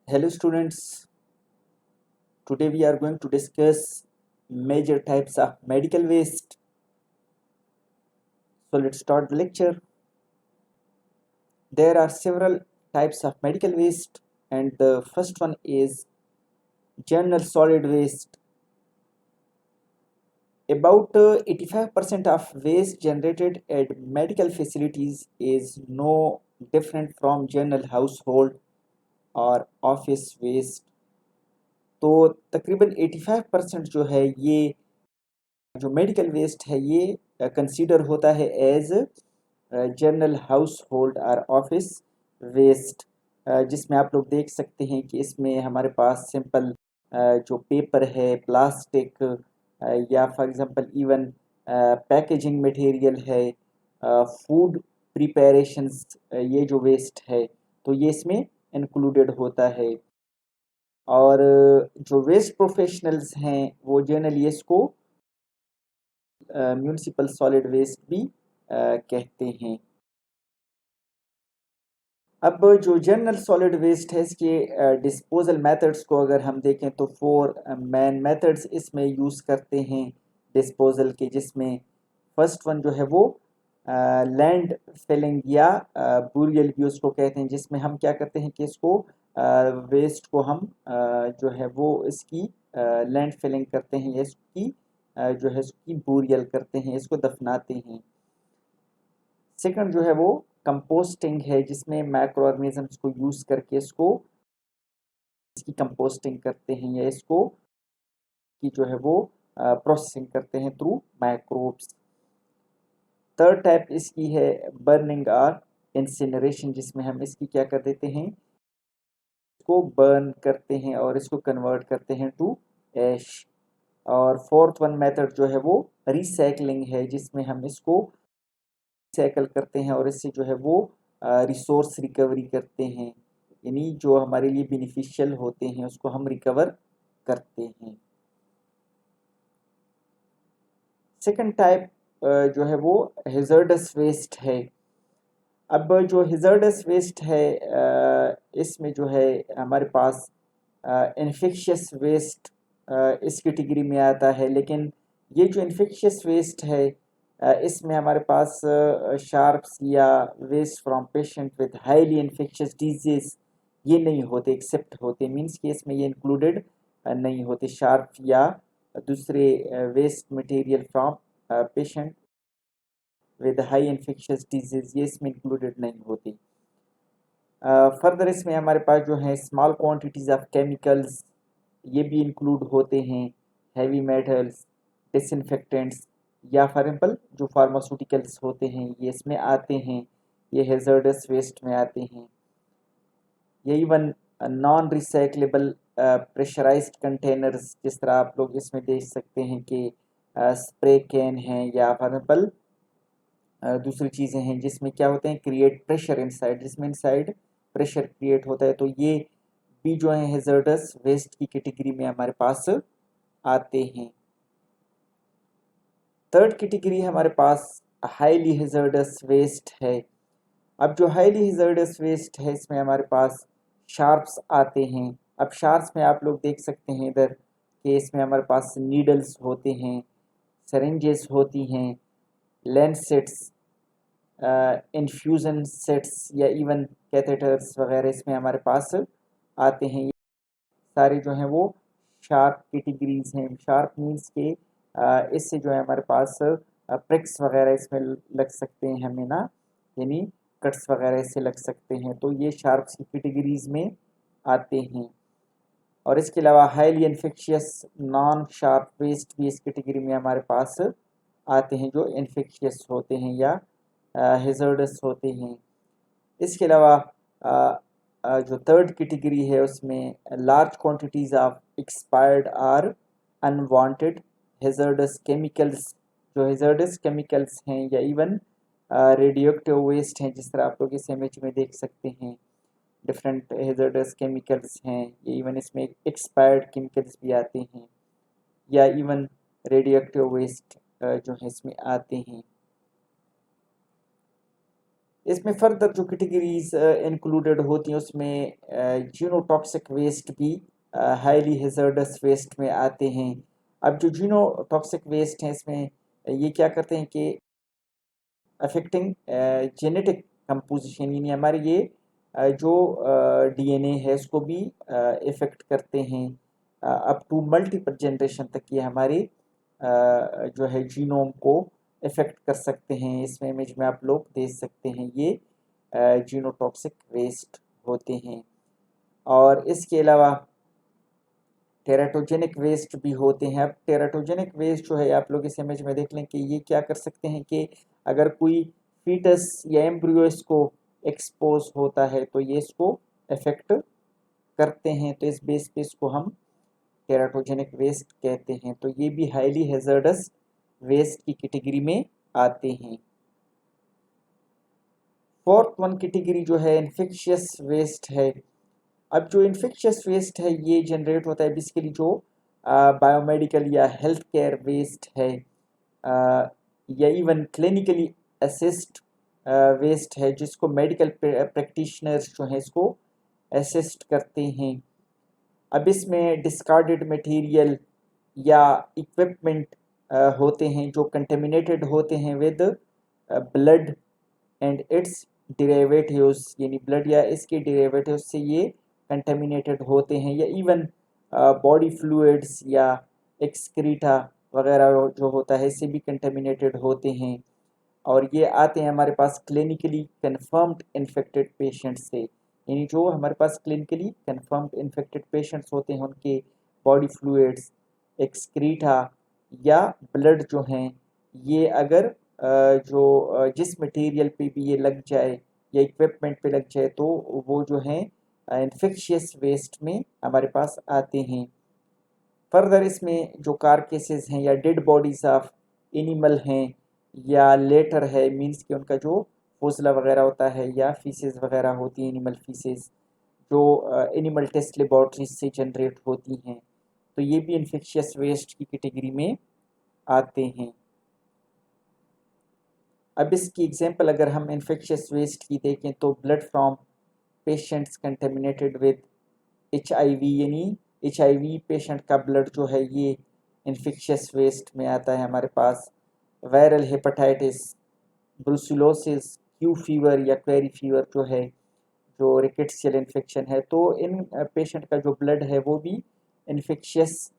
Hello students, today we are going to discuss major types of medical waste. So let's start the lecture. There are several types of medical waste and the first one is general solid waste. About 85% of waste generated at medical facilities is no different from general household और office waste. तो तकरीबन 85% जो है ये जो medical waste है ये consider होता है एज जनरल हाउस होल्ड और ऑफिस वेस्ट, जिसमें आप लोग देख सकते हैं कि इसमें हमारे पास सिंपल जो पेपर है, प्लास्टिक या for example even packaging material है, फूड प्रिपरेशंस, ये जो वेस्ट है तो ये इसमें इंक्लूडेड होता है। और जो वेस्ट प्रोफेशनल्स हैं वो जनरली इसको म्यूनिसिपल सॉलिड वेस्ट भी कहते हैं। अब जो जनरल सॉलिड वेस्ट है इसके डिस्पोजल मेथड्स को अगर हम देखें तो 4 मेन मेथड्स इसमें यूज़ करते हैं डिस्पोजल के, जिसमें फर्स्ट वन जो है वो लैंड फिलिंग या बुरियल भी उसको कहते हैं, जिसमें हम क्या करते हैं कि इसको वेस्ट को हम जो है वो इसकी लैंड फिलिंग करते हैं या इसकी जो है इसकी बुरियल करते हैं, इसको दफनाते हैं। सेकंड जो है वो कंपोस्टिंग है, जिसमें माइक्रो ऑर्गेनिजम्स को यूज़ करके इसकी कंपोस्टिंग करते हैं या इसको की जो है वो प्रोसेसिंग करते हैं थ्रू माइक्रोब्स। थर्ड टाइप इसकी है बर्निंग और इंसिनरेशन, जिसमें हम इसकी क्या कर देते हैं, इसको बर्न करते हैं और इसको कन्वर्ट करते हैं टू ऐश। और फोर्थ वन मेथड जो है वो रिसाइकलिंग है, जिसमें हम इसको रिसाइकल करते हैं और इससे जो है वो रिसोर्स रिकवरी करते हैं, यानी जो हमारे लिए बेनिफिशियल होते हैं उसको हम रिकवर करते हैं। सेकंड टाइप जो है वो हेजर्डस वेस्ट है। अब जो हेजर्डस वेस्ट है इसमें जो है हमारे पास इन्फेक्शियस वेस्ट इस कैटेगरी में आता है, लेकिन ये जो इन्फेक्शियस वेस्ट है इसमें हमारे पास शार्प्स या waste from patient with highly infectious disease ये नहीं होते, एक्सेप्ट होते, मींस कि इसमें ये इंक्लूडेड नहीं होते। शार्प या दूसरे waste material from patient with high infectious disease ये इसमें इंक्लूडेड नहीं होती। फर्दर इसमें हमारे पास जो है स्मॉल क्वांटिटीज़ ऑफ केमिकल्स ये भी इंक्लूड होते हैं, हैवी मेटल्स, डिसइंफेक्टेंट्स या फॉर एग्जाम्पल जो फार्मास्यूटिकल्स होते हैं ये इसमें आते हैं, ये हेजर्डस वेस्ट में आते हैं। ये even non recyclable pressurised containers, जिस तरह आप लोग इसमें देख सकते हैं कि स्प्रे कैन हैं या फॉर एग्जाम्पल दूसरी चीज़ें हैं जिसमें क्या होते हैं, क्रिएट प्रेशर इनसाइड, जिसमें इनसाइड प्रेशर क्रिएट होता है, तो ये भी जो है हेजर्डस वेस्ट की कैटेगरी में हमारे पास आते हैं। थर्ड कैटेगरी हमारे पास हाईली हेजर्डस वेस्ट है। अब जो हाईली हेजर्डस वेस्ट है इसमें हमारे पास शार्प्स आते हैं। अब शार्प्स में आप लोग देख सकते हैं इधर कि इसमें हमारे पास नीडल्स होते हैं, सरेंजेस होती हैं, लेंसेट्स, इन्फ्यूज़न सेट्स या इवन कैथेटर्स वगैरह इसमें हमारे पास आते हैं। ये सारे जो हैं वो शार्प कैटेगरीज हैं। शार्प मीन्स के इससे जो है हमारे पास प्रिक्स वगैरह इसमें लग सकते हैं हमें ना, यानी कट्स वगैरह इससे लग सकते हैं, तो ये शार्प्स की कैटेगरीज में आते हैं। और इसके अलावा highly infectious non sharp waste भी इस कैटेगरी में हमारे पास आते हैं, जो इन्फेक्शियस होते हैं या हेजर्डस होते हैं। इसके अलावा जो थर्ड कैटेगरी है उसमें लार्ज क्वांटिटीज़ ऑफ एक्सपायर्ड और अनवांटेड हेजर्डस केमिकल्स, जो हेजर्डस केमिकल्स हैं या इवन रेडियो एक्टिव वेस्ट हैं, जिस तरह आप लोग इस इमेज में देख सकते हैं डिफरेंट हेजर्डस केमिकल्स हैं, ये इवन इसमें एक्सपायर्ड केमिकल्स भी आते हैं या इवन रेडियो एक्टिव वेस्ट जो है इसमें आते हैं। इसमें फर्दर जो कैटेगरीज इंक्लूडेड होती हैं उसमें जीनोटॉक्सिक वेस्ट भी हाईली हैजर्डस वेस्ट में आते हैं। अब जो जीनोटॉक्सिक वेस्ट हैं इसमें ये क्या करते हैं कि अफेक्टिंग जेनेटिक कंपोजिशन, यानी हमारे ये जो डीएनए है उसको भी इफ़ेक्ट करते हैं। अप टू मल्टीपल जनरेशन तक ये हमारे जो है जीनोम को इफ़ेक्ट कर सकते हैं। इसमें इमेज में आप लोग देख सकते हैं ये जीनोटॉक्सिक वेस्ट होते हैं। और इसके अलावा टेराटोजेनिक वेस्ट भी होते हैं। अब टेराटोजेनिक वेस्ट जो है आप लोग इस इमेज में देख लें कि ये क्या कर सकते हैं कि अगर कोई फीटस या एम्ब्रियो इसको एक्सपोज होता है तो ये इसको इफेक्ट करते हैं, तो इस बेस पे इसको हम टेराटोजेनिक वेस्ट कहते हैं। तो ये भी हाईली हैजर्डस वेस्ट की कैटेगरी में आते हैं। फोर्थ वन कैटेगरी जो है इन्फेक्शियस वेस्ट है। अब जो इन्फेक्शियस वेस्ट है ये जनरेट होता है बेसिकली जो बायोमेडिकल या हेल्थ केयर वेस्ट है, या इवन क्लिनिकली असिस्ट वेस्ट है जिसको मेडिकल प्रैक्टिशनर्स जो हैं इसको असिस्ट करते हैं। अब इसमें डिस्कार्डेड मटेरियल या इक्विपमेंट होते हैं जो कंटेमिनेटेड होते हैं with blood and it's derivatives, यानी ब्लड या इसके डेरिवेटिव्स से ये कंटेमिनेटेड होते हैं, या इवन बॉडी फ्लूइड्स या एक्सक्रीटा वगैरह जो होता है इससे भी कंटेमिनेटेड होते हैं। और ये आते हैं हमारे पास क्लिनिकली कन्फर्म्ड इन्फेक्टेड पेशेंट्स से, यानी जो हमारे पास क्लिनिकली कन्फर्म्ड इन्फेक्टेड पेशेंट्स होते हैं उनके बॉडी फ्लूइड्स, एक्सक्रीटा या ब्लड जो हैं ये अगर जिस मटेरियल पे भी ये लग जाए या इक्विपमेंट पे लग जाए तो वो जो हैं इन्फेक्शियस वेस्ट में हमारे पास आते हैं। फर्दर इसमें जो कारकेसेस हैं या डेड बॉडीज ऑफ एनिमल हैं या लेटर है, मींस कि उनका जो फोसला वगैरह होता है या फीसेस वगैरह होती हैं, एनिमल फीसेस जो एनिमल टेस्ट लेबॉर्ट्रीज से जनरेट होती हैं, तो ये भी इन्फेक्शियस वेस्ट की कैटेगरी में आते हैं। अब इसकी एग्जांपल अगर हम इन्फेक्शियस वेस्ट की देखें तो blood from patients contaminated with HIV, यानी HIV पेशेंट का ब्लड जो है ये इन्फेक्शियस वेस्ट में आता है हमारे पास। वायरल हेपेटाइटिस, ब्रुसिलोसिस, क्यू फीवर या क्वेरी फीवर जो है जो रिकेट्सियल इन्फेक्शन है, तो इन पेशेंट का जो ब्लड है वो भी इन्फेक्शियस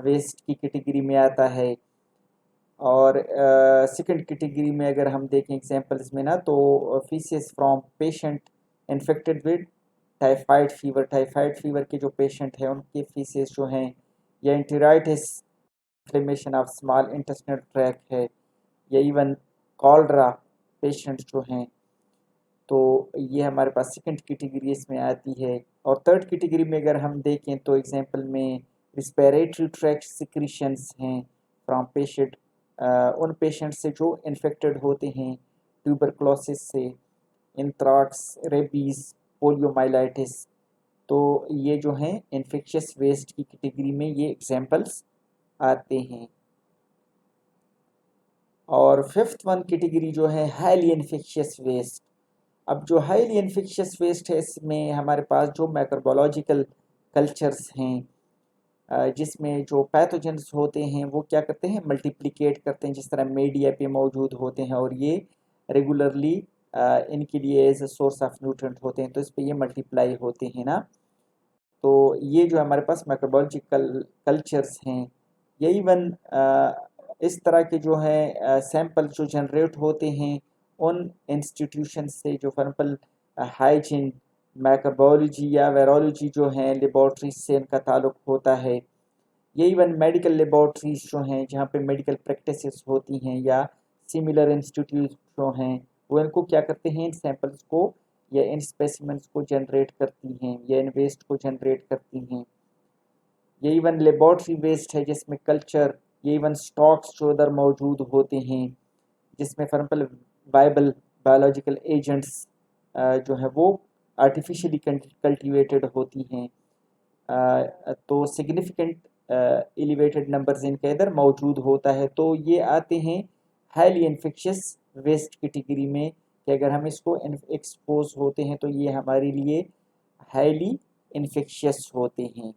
वेस्ट की कैटेगरी में आता है। और सेकंड कैटेगरी में अगर हम देखें एग्जांपल्स में ना, तो faeces from patient infected with typhoid fever के जो पेशेंट हैं उनके फीसेस जो हैं, या enteritis inflammation of small intestinal tract है, या इवन कॉलरा पेशेंट जो हैं, तो ये हमारे पास सेकंड कैटेगरी इसमें आती है। और थर्ड कैटेगरी में अगर हम देखें तो एग्जांपल में रिस्पिरेटरी ट्रैक्ट सिक्रीशंस हैं फ्रॉम पेशेंट, उन पेशेंट से जो इन्फेक्टेड होते हैं ट्यूबरक्लोसिस से, एंथ्राक्स, रेबीज़, पोलियोमाइलाइटिस, तो ये जो हैं इन्फेक्शियस वेस्ट की कैटेगरी में ये एग्जांपल्स आते हैं। और फिफ्थ वन कैटेगरी जो है हाईली इन्फेक्शियस वेस्ट। अब जो हाईली इन्फेक्शियस वेस्ट है इसमें हमारे पास जो माइक्रोबायोलॉजिकल कल्चर्स हैं जिसमें जो पैथोजेंस होते हैं वो क्या करते हैं, मल्टीप्लिकेट करते हैं, जिस तरह मीडिया पे मौजूद होते हैं और ये रेगुलरली इनके लिए as a source of nutrient होते हैं, तो इस पे ये मल्टीप्लाई होते हैं ना। तो ये जो हमारे पास माइक्रोबायोलॉजिकल कल्चर्स हैं, ये इवन इस तरह के जो हैं सैंपल जो जनरेट होते हैं उन इंस्टीट्यूशन से जो फॉर एग्जाम्पल हाइजीन, माइक्रोबायोलॉजी या वायरोलॉजी जो हैं लेबॉर्ट्रीज से इनका ताल्लुक होता है। ये इवन मेडिकल लेबॉर्ट्रीज जो हैं जहाँ पे मेडिकल प्रैक्टिसेस होती हैं या सिमिलर इंस्टीट्यूट जो हैं वो इनको क्या करते हैं, इन सैंपल्स को या इन स्पेसिमेंट्स को जनरेट करती हैं या इन वेस्ट को जनरेट करती हैं। ये इवन लेबॉर्ट्री वेस्ट है जिसमें कल्चर, ये इवन स्टॉक्स जो उधर मौजूद होते हैं जिसमें for example viable biological agents जो है वो आर्टिफिशियली कल्टिवेटेड होती हैं, तो सिग्निफिकेंट एलिवेटेड नंबर्स इनके इधर मौजूद होता है, तो ये आते हैं हाईली इन्फेक्शियस वेस्ट कैटेगरी में कि अगर हम इसको एक्सपोज होते हैं तो ये हमारे लिए हाईली इन्फेक्शियस होते हैं।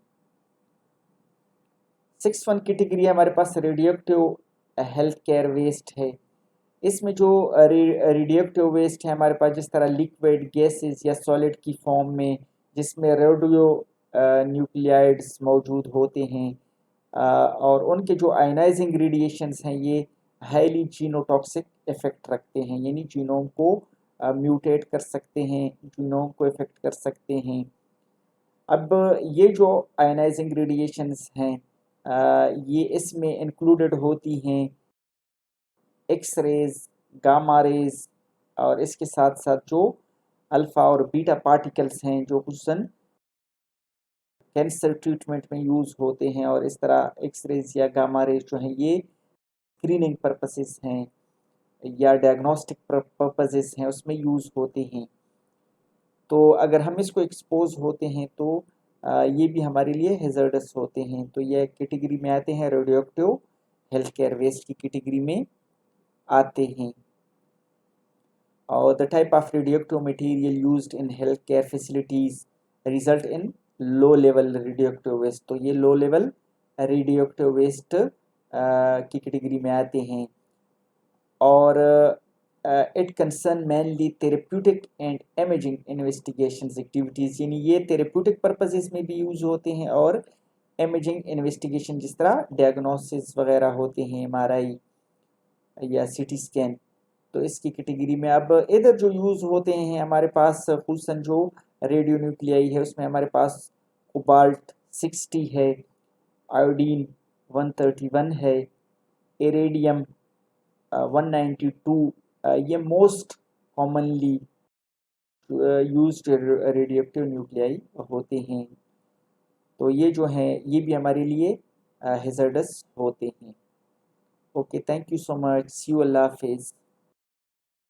6th कैटेगरी हमारे पास रेडियोएक्टिव हेल्थ केयर वेस्ट है। इसमें जो रेडियोएक्टिव वेस्ट है हमारे पास, जिस तरह लिक्विड, गैसेस या सॉलिड की फॉर्म में, जिसमें रेडियो न्यूक्लियाइड्स मौजूद होते हैं, और उनके जो आयनाइजिंग रेडिएशंस हैं ये हाईली जीनोटॉक्सिक इफेक्ट रखते हैं, यानी जीनोम को म्यूटेट कर सकते हैं, जीनोम को इफेक्ट कर सकते हैं। अब ये जो आयनाइजिंग रेडिएशंस हैं ये इसमें इंक्लूडेड होती हैं एक्स रेज, गामा रेज, और इसके साथ साथ जो अल्फ़ा और बीटा पार्टिकल्स हैं जो खुसूसन कैंसर ट्रीटमेंट में यूज़ होते हैं, और इस तरह एक्स रेज या गामा रेज जो हैं ये स्क्रीनिंग पर्पसेस हैं या डायग्नोस्टिक पर्पसेस हैं उसमें यूज़ होते हैं। तो अगर हम इसको एक्सपोज होते हैं तो ये भी हमारे लिए हेजर्डस होते हैं। तो ये कैटेगरी में आते हैं, रेडियोएक्टिव हेल्थ केयर वेस्ट की कैटेगरी में आते हैं। और the type of radioactive material used in health care facilities result in low level radioactive waste. तो ये लो लेवल रेडियोएक्टिव वेस्ट की कैटेगरी में आते हैं। और it concern mainly therapeutic and imaging investigations activities, यानी ये थेरेप्यूटिक पर्पसेस में भी यूज़ होते हैं और इमेजिंग इन्वेस्टिगेशन, जिस तरह डायग्नोसिस वगैरह होते हैं, एमआरआई या सीटी स्कैन, तो इसकी कैटेगरी में। अब इधर जो यूज़ होते हैं हमारे पास खुसूसन जो रेडियो न्यूक्लियाई है उसमें हमारे पास कोबाल्ट 60 है, आयोडीन 131 है, इरेडियम 192, ये most commonly used radioactive nuclei होते हैं। तो ये जो हैं ये भी हमारे लिए हेजर्डस होते हैं। Okay, thank you so much, see you, अल्लाह हाफिज़।